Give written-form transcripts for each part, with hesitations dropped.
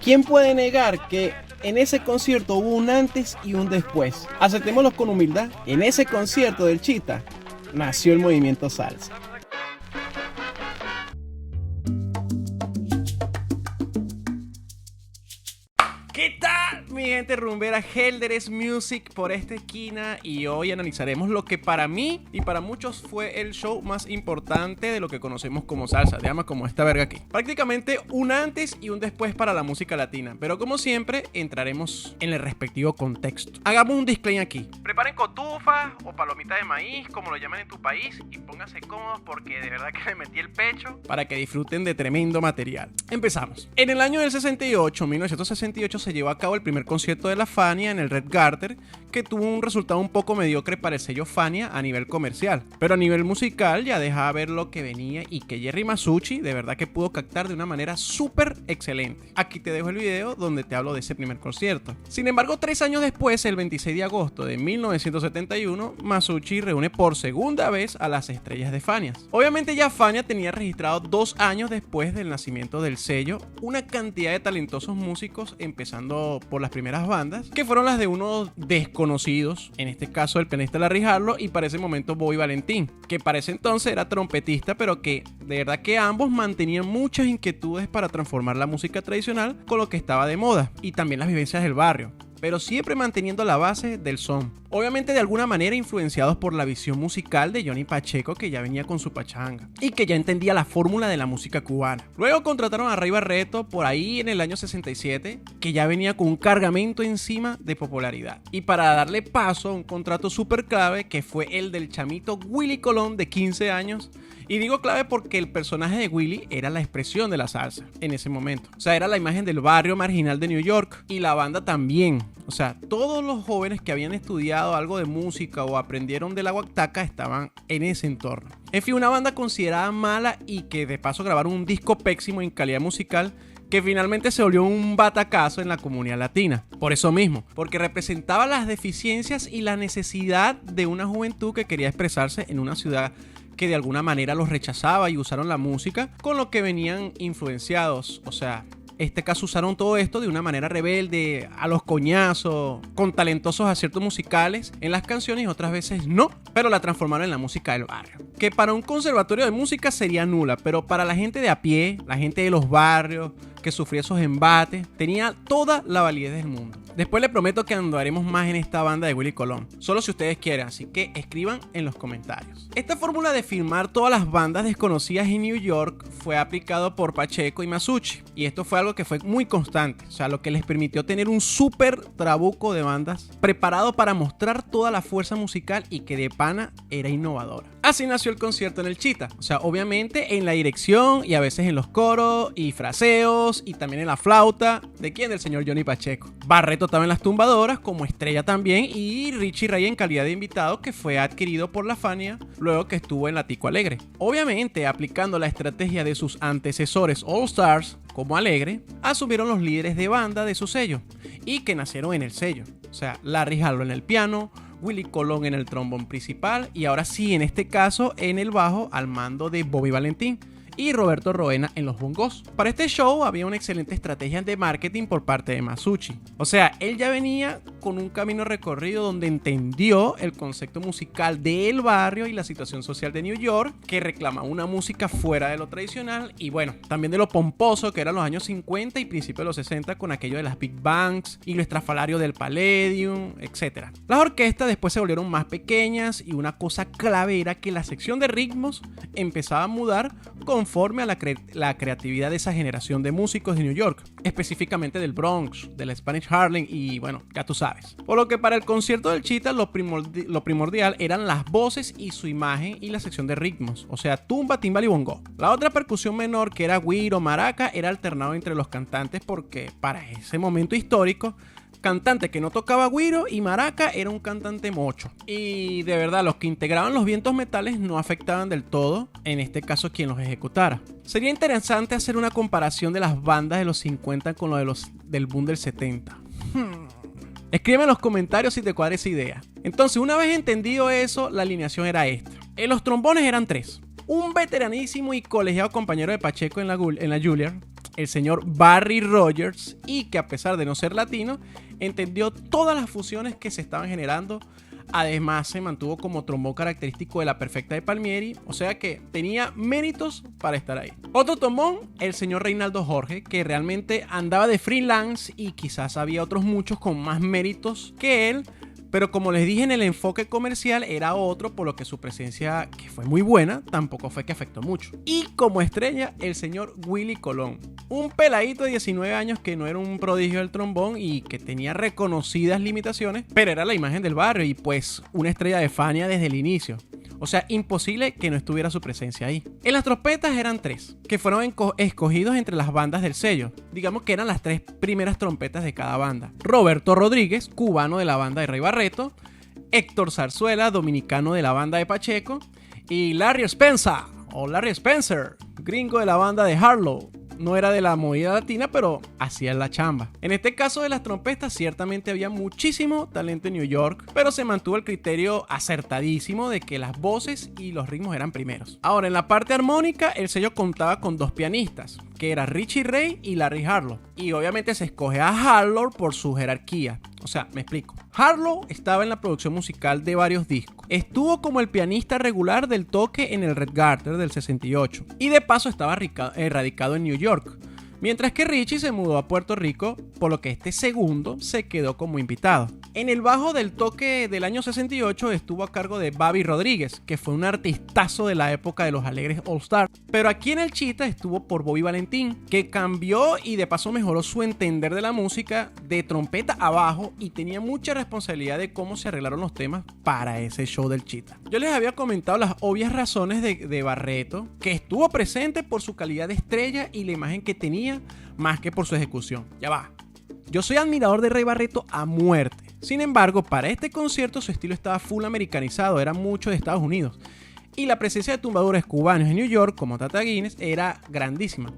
¿Quién puede negar que en ese concierto hubo un antes y un después? Aceptémoslo con humildad. En ese concierto del Chita nació el movimiento salsa. ¿Qué tal, mi gente rumbera? Helderes Music por esta esquina, y hoy analizaremos lo que para mí y para muchos fue el show más importante de lo que conocemos como salsa, digamos como esta verga aquí. Prácticamente un antes y un después para la música latina, pero como siempre entraremos en el respectivo contexto. Hagamos un disclaimer aquí. Preparen cotufas o palomitas de maíz, como lo llaman en tu país, y pónganse cómodos porque de verdad que le metí el pecho para que disfruten de tremendo material. Empezamos. En el año del 1968 se llevó a cabo el primer concierto de la Fania en el Red Garter, que tuvo un resultado un poco mediocre para el sello Fania a nivel comercial, pero a nivel musical ya dejaba ver lo que venía y que Jerry Masucci de verdad que pudo captar de una manera súper excelente. Aquí te dejo el video donde te hablo de ese primer concierto. Sin embargo, 3 años después, el 26 de agosto de 1971, Masucci reúne por segunda vez a las estrellas de Fania. Obviamente ya Fania tenía registrado 2 años después del nacimiento del sello una cantidad de talentosos músicos, empezando por las primeras bandas, que fueron las de unos desconocidos, en este caso el pianista Larry Harlow y para ese momento Bobby Valentín, que para ese entonces era trompetista, pero que de verdad que ambos mantenían muchas inquietudes para transformar la música tradicional con lo que estaba de moda y también las vivencias del barrio, pero siempre manteniendo la base del son. Obviamente de alguna manera influenciados por la visión musical de Johnny Pacheco, que ya venía con su pachanga y que ya entendía la fórmula de la música cubana. Luego contrataron a Ray Barretto por ahí en el año 67, que ya venía con un cargamento encima de popularidad. Y para darle paso a un contrato súper clave, que fue el del chamito Willy Colón de 15 años. Y digo clave porque el personaje de Willy era la expresión de la salsa en ese momento. O sea, era la imagen del barrio marginal de New York, y la banda también. O sea, todos los jóvenes que habían estudiado algo de música o aprendieron de la guataca estaban en ese entorno. En fin, una banda considerada mala y que de paso grabaron un disco pésimo en calidad musical, que finalmente se volvió un batacazo en la comunidad latina. Por eso mismo, porque representaba las deficiencias y la necesidad de una juventud que quería expresarse en una ciudad que de alguna manera los rechazaba, y usaron la música con lo que venían influenciados. O sea, este caso usaron todo esto de una manera rebelde, a los coñazos, con talentosos aciertos musicales en las canciones y otras veces no, pero la transformaron en la música del barrio, que para un conservatorio de música sería nula, pero para la gente de a pie, la gente de los barrios que sufría esos embates, tenía toda la validez del mundo. Después les prometo que andaremos más en esta banda de Willy Colón, solo si ustedes quieren, así que escriban en los comentarios. Esta fórmula de filmar todas las bandas desconocidas en New York fue aplicado por Pacheco y Masucci, y esto fue algo que fue muy constante, o sea, lo que les permitió tener un súper trabuco de bandas preparado para mostrar toda la fuerza musical y que de pana era innovadora. Así nació el concierto en el Chita, o sea, obviamente en la dirección y a veces en los coros y fraseos y también en la flauta. ¿De quién? Del señor Johnny Pacheco. Barretto estaba en las tumbadoras como estrella también, y Richie Ray en calidad de invitado, que fue adquirido por la Fania luego que estuvo en la Tico Alegre. Obviamente aplicando la estrategia de sus antecesores All Stars como Alegre, asumieron los líderes de banda de su sello y que nacieron en el sello. O sea, Larry Harlow en el piano, Willy Colón en el trombón principal y ahora sí, en este caso, en el bajo al mando de Bobby Valentín, y Roberto Roena en los bongos. Para este show había una excelente estrategia de marketing por parte de Masucci. O sea, él ya venía con un camino recorrido donde entendió el concepto musical del barrio y la situación social de New York, que reclamaba una música fuera de lo tradicional y bueno, también de lo pomposo que eran los años 50 y principios de los 60 con aquello de las big bands y lo estrafalario del Palladium, etc. Las orquestas después se volvieron más pequeñas y una cosa clave era que la sección de ritmos empezaba a mudar conforme a la creatividad de esa generación de músicos de New York, específicamente del Bronx, del Spanish Harlem y bueno, ya tú sabes. Por lo que para el concierto del Chita lo primordial eran las voces y su imagen y la sección de ritmos, o sea, tumba, timbal y bongo. La otra percusión menor, que era güiro, maraca, era alternado entre los cantantes porque para ese momento histórico, cantante que no tocaba güiro y maraca era un cantante mocho. Y de verdad, los que integraban los vientos metales no afectaban del todo, en este caso, quien los ejecutara. Sería interesante hacer una comparación de las bandas de los 50 con lo de del boom del 70. Escríbeme en los comentarios si te cuadra esa idea. Entonces, una vez entendido eso, la alineación era esta. En los trombones eran 3. Un veteranísimo y colegiado compañero de Pacheco en la Juilliard, el señor Barry Rogers, y que a pesar de no ser latino, entendió todas las fusiones que se estaban generando. Además, se mantuvo como trombón característico de la perfecta de Palmieri, o sea que tenía méritos para estar ahí. Otro trombón, el señor Reinaldo Jorge, que realmente andaba de freelance y quizás había otros muchos con más méritos que él, pero como les dije, en el enfoque comercial era otro, por lo que su presencia, que fue muy buena, tampoco fue que afectó mucho. Y como estrella, el señor Willy Colón, un peladito de 19 años que no era un prodigio del trombón y que tenía reconocidas limitaciones, pero era la imagen del barrio y pues una estrella de Fania desde el inicio. O sea, imposible que no estuviera su presencia ahí. En las trompetas eran 3, que fueron escogidos entre las bandas del sello. Digamos que eran las 3 primeras trompetas de cada banda. Roberto Rodríguez, cubano de la banda de Rey Barreto. Héctor Zarzuela, dominicano de la banda de Pacheco. Y Larry Spencer, gringo de la banda de Harlow. No era de la movida latina, pero hacía la chamba. En este caso de las trompetas, ciertamente había muchísimo talento en New York, pero se mantuvo el criterio acertadísimo de que las voces y los ritmos eran primeros. Ahora, en la parte armónica, el sello contaba con 2 pianistas, que era Richie Ray y Larry Harlow. Y obviamente se escoge a Harlow por su jerarquía. O sea, me explico. Harlow estaba en la producción musical de varios discos. Estuvo como el pianista regular del toque en el Red Garter del 68. Y de paso estaba radicado en New York. Mientras que Richie se mudó a Puerto Rico, por lo que este segundo se quedó como invitado. En el bajo del toque del año 68 estuvo a cargo de Bobby Rodríguez, que fue un artistazo de la época de los Alegres All Stars. Pero aquí en el chita estuvo por Bobby Valentín, que cambió y de paso mejoró su entender de la música de trompeta a bajo y tenía mucha responsabilidad de cómo se arreglaron los temas para ese show del chita. Yo les había comentado las obvias razones de Barreto, que estuvo presente por su calidad de estrella y la imagen que tenía, más que por su ejecución. Ya va. Yo soy admirador de Rey Barreto a muerte. Sin embargo, para este concierto su estilo estaba full americanizado, era mucho de Estados Unidos. Y la presencia de tumbadores cubanos en New York, como Tata Guinness, era grandísima.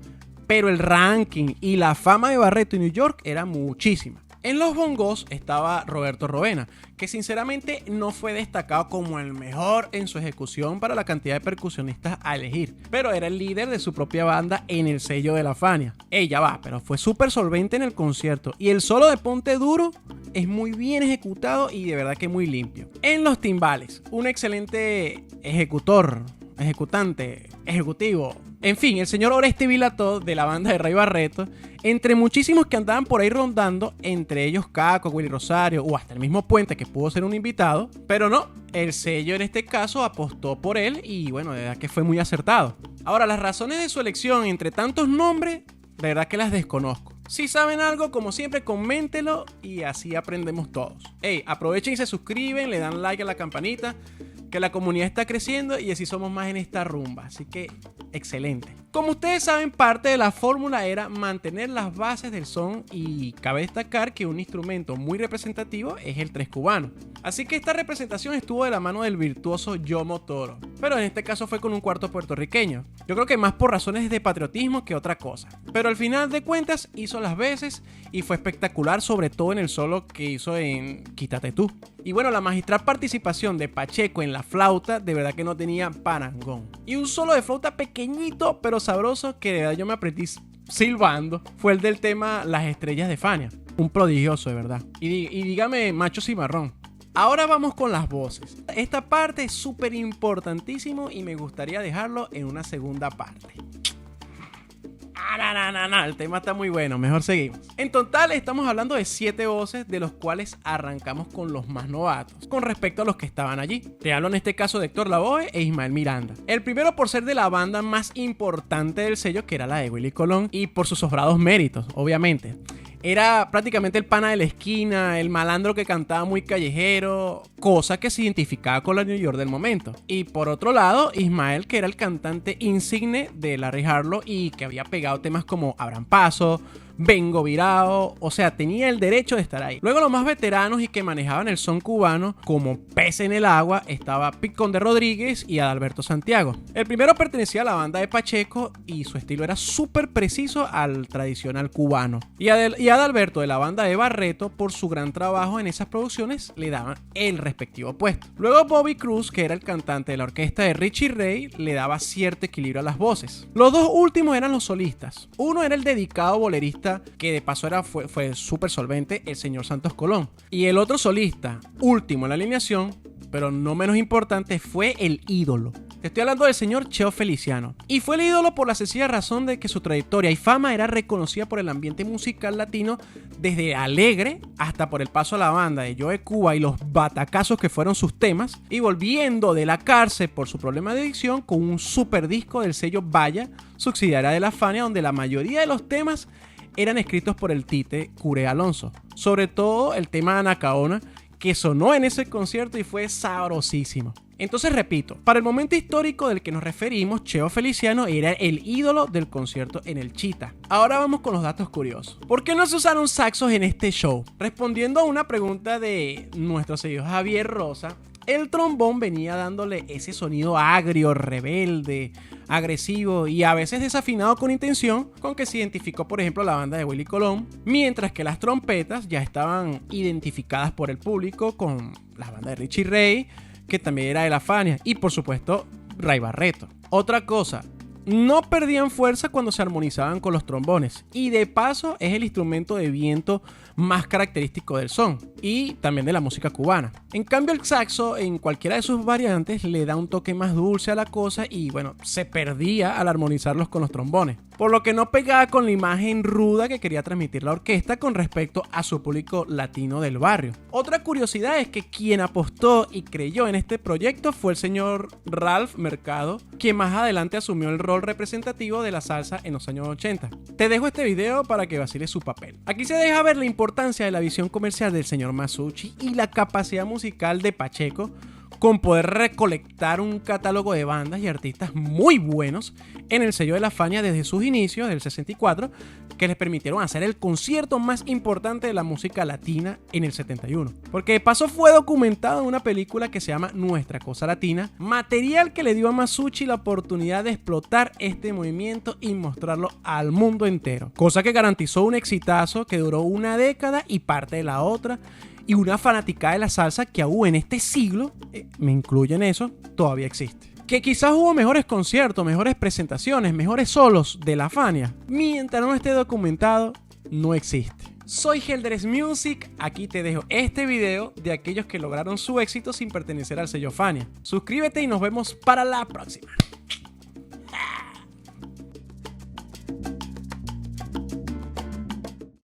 Pero el ranking y la fama de Barreto en New York era muchísima. En los bongos estaba Roberto Rovena, que sinceramente no fue destacado como el mejor en su ejecución para la cantidad de percusionistas a elegir, pero era el líder de su propia banda en el sello de la Fania. Ya va, pero fue súper solvente en el concierto y el solo de Ponte Duro es muy bien ejecutado y de verdad que muy limpio. En los timbales, un excelente ejecutivo. En fin, el señor Oreste Vilató de la banda de Rey Barreto, entre muchísimos que andaban por ahí rondando, entre ellos Caco, Willy Rosario o hasta el mismo Puente que pudo ser un invitado, pero no, el sello en este caso apostó por él y bueno, de verdad que fue muy acertado. Ahora, las razones de su elección entre tantos nombres, de verdad que las desconozco. Si saben algo, como siempre, coméntelo y así aprendemos todos. Aprovechen y se suscriben, le dan like a la campanita, que la comunidad está creciendo y así somos más en esta rumba. Así que, excelente. Como ustedes saben, parte de la fórmula era mantener las bases del son y cabe destacar que un instrumento muy representativo es el 3 cubano. Así que esta representación estuvo de la mano del virtuoso Yomo Toro, pero en este caso fue con un cuarto puertorriqueño. Yo creo que más por razones de patriotismo que otra cosa. Pero al final de cuentas hizo las veces y fue espectacular, sobre todo en el solo que hizo en Quítate Tú. Y bueno, la magistral participación de Pacheco en la flauta de verdad que no tenía parangón. Y un solo de flauta pequeñito pero sabroso que de verdad yo me aprendí silbando fue el del tema Las Estrellas de Fania. Un prodigioso de verdad. Y dígame macho cimarrón. Ahora vamos con las voces. Esta parte es súper importantísimo y me gustaría dejarlo en una segunda parte. No, el tema está muy bueno, mejor seguimos. En total estamos hablando de 7 voces, de los cuales arrancamos con los más novatos, con respecto a los que estaban allí. Te hablo en este caso de Héctor Lavoe e Ismael Miranda. El primero por ser de la banda más importante del sello, que era la de Willy Colón, y por sus sobrados méritos, obviamente. Era prácticamente el pana de la esquina, el malandro que cantaba muy callejero, cosa que se identificaba con la New York del momento. Y por otro lado, Ismael, que era el cantante insigne de Larry Harlow y que había pegado temas como Abran Paso, vengo virado, o sea, tenía el derecho de estar ahí. Luego los más veteranos y que manejaban el son cubano como pez en el agua estaba Picón de Rodríguez y Adalberto Santiago. El primero pertenecía a la banda de Pacheco y su estilo era súper preciso al tradicional cubano. Y Adalberto de la banda de Barreto, por su gran trabajo en esas producciones, le daban el respectivo puesto. Luego Bobby Cruz, que era el cantante de la orquesta de Richie Ray, le daba cierto equilibrio a las voces. Los dos últimos eran los solistas. Uno era el dedicado bolerista, que de paso fue súper solvente, el señor Santos Colón. Y el otro solista, último en la alineación, pero no menos importante, fue el ídolo. Te estoy hablando del señor Cheo Feliciano. Y fue el ídolo por la sencilla razón de que su trayectoria y fama era reconocida por el ambiente musical latino, desde Alegre hasta por el paso a la banda de Joe Cuba y los batacazos que fueron sus temas, y volviendo de la cárcel por su problema de adicción con un super disco del sello Vaya, subsidiaria de la Fania, donde la mayoría de los temas eran escritos por el Tite Curé Alonso. Sobre todo el tema Anacaona, que sonó en ese concierto y fue sabrosísimo. Entonces repito, para el momento histórico del que nos referimos, Cheo Feliciano era el ídolo del concierto en el Chita. Ahora vamos con los datos curiosos. ¿Por qué no se usaron saxos en este show? Respondiendo a una pregunta de nuestro seguidor Javier Rosa, el trombón venía dándole ese sonido agrio, rebelde, agresivo y a veces desafinado con intención, con que se identificó por ejemplo la banda de Willy Colón, mientras que las trompetas ya estaban identificadas por el público con la banda de Richie Ray, que también era de la Fania, y por supuesto Ray Barreto. Otra cosa, no perdían fuerza cuando se armonizaban con los trombones, y de paso es el instrumento de viento más característico del son y también de la música cubana. En cambio el saxo en cualquiera de sus variantes le da un toque más dulce a la cosa y bueno, se perdía al armonizarlos con los trombones, por lo que no pegaba con la imagen ruda que quería transmitir la orquesta con respecto a su público latino del barrio. Otra curiosidad es que quien apostó y creyó en este proyecto fue el señor Ralph Mercado, quien más adelante asumió el rol representativo de la salsa en los años 80. Te dejo este video para que vaciles su papel. Aquí se deja ver la importancia de la visión comercial del señor Masucci y la capacidad musical de Pacheco con poder recolectar un catálogo de bandas y artistas muy buenos en el sello de la Fania desde sus inicios del 64, que les permitieron hacer el concierto más importante de la música latina en el 71. Porque de paso fue documentado en una película que se llama Nuestra Cosa Latina, material que le dio a Masucci la oportunidad de explotar este movimiento y mostrarlo al mundo entero, cosa que garantizó un exitazo que duró una década y parte de la otra, y una fanaticada de la salsa que aún en este siglo, me incluye en eso, todavía existe. Que quizás hubo mejores conciertos, mejores presentaciones, mejores solos de la Fania, mientras no esté documentado, no existe. Soy Helderes Music, aquí te dejo este video de aquellos que lograron su éxito sin pertenecer al sello Fania. Suscríbete y nos vemos para la próxima.